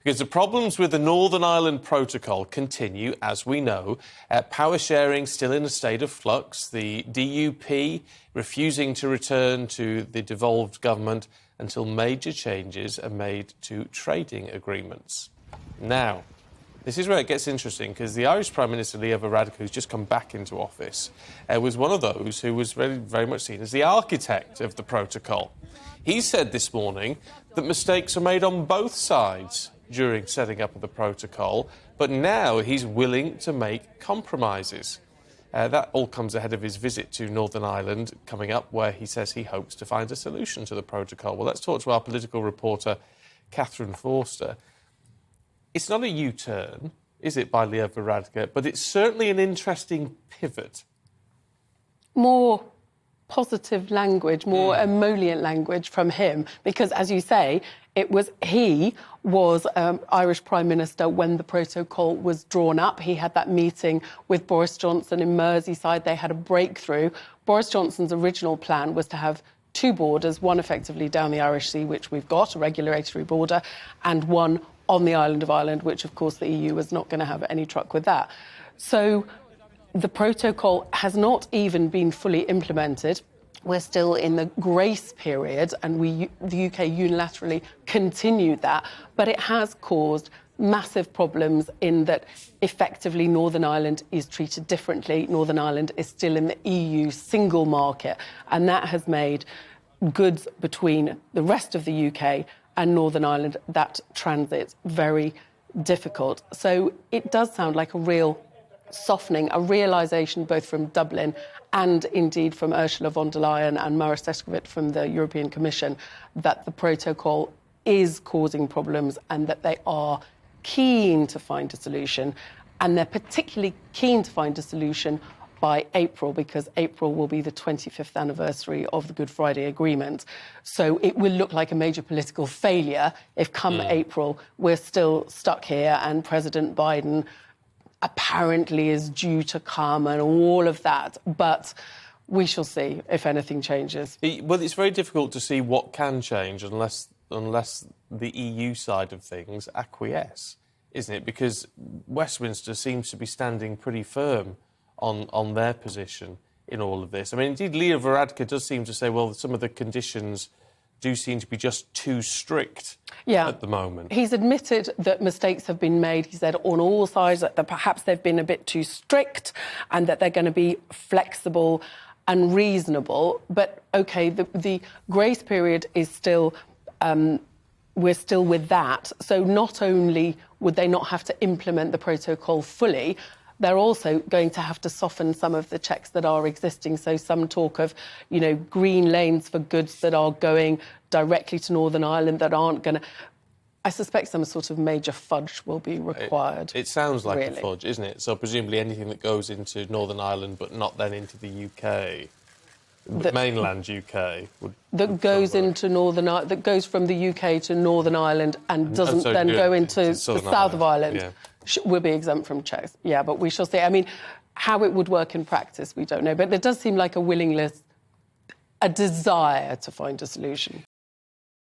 Because the problems with the Northern Ireland Protocol continue, as we know. Power sharing still in a state of flux. The DUP refusing to return to the devolved government until major changes are made to trading agreements. Now, this is where it gets interesting, because the Irish Prime Minister, Leo Varadkar, who's just come back into office, was one of those who was very much seen as the architect of the protocol. He said this morning that mistakes are made on both sides during setting up of the protocol, but now he's willing to make compromises. That all comes ahead of his visit to Northern Ireland coming up, where he says he hopes to find a solution to the protocol. Well, let's talk to our political reporter, Katherine Forster. It's not a U-turn, is it, by Leo Varadkar, but it's certainly an interesting pivot. More positive language, more emollient language from him, because, as you say, he was Irish Prime Minister when the protocol was drawn up. He had that meeting with Boris Johnson in Merseyside. They had a breakthrough. Boris Johnson's original plan was to have two borders, one effectively down the Irish Sea, which we've got, a regulatory border, and one on the island of Ireland, which, of course, the EU was not going to have any truck with that. So the protocol has not even been fully implemented. We're still in the grace period, and the UK unilaterally continued that, but it has caused massive problems in that effectively Northern Ireland is treated differently. Northern Ireland is still in the EU single market, and that has made goods between the rest of the UK and Northern Ireland, that transit, very difficult. So it does sound like a real softening, a realisation both from Dublin and indeed from Ursula von der Leyen and Maros Sefcovic from the European Commission, that the protocol is causing problems and that they are keen to find a solution. And they're particularly keen to find a solution by April, because April will be the 25th anniversary of the Good Friday Agreement. So it will look like a major political failure if come April we're still stuck here and President Biden apparently is due to come and all of that. But we shall see if anything changes. Well, it's very difficult to see what can change unless the EU side of things acquiesce, isn't it? Because Westminster seems to be standing pretty firm on their position in all of this. I mean, indeed, Leo Varadkar does seem to say, well, some of the conditions do seem to be just too strict at the moment. He's admitted that mistakes have been made. He said on all sides that perhaps they've been a bit too strict and that they're going to be flexible and reasonable. But, OK, the grace period is still... we're still with that. So not only would they not have to implement the protocol fully, they're also going to have to soften some of the checks that are existing. So some talk of, green lanes for goods that are going directly to Northern Ireland that aren't going to... I suspect some sort of major fudge will be required. It sounds like a fudge, isn't it? So presumably anything that goes into Northern Ireland but not then into the UK... The mainland UK that goes into that goes from the UK to Northern Ireland and doesn't then go into the south of Ireland will be exempt from checks. Yeah, but we shall see. I mean, how it would work in practice, we don't know. But there does seem like a willingness, a desire to find a solution.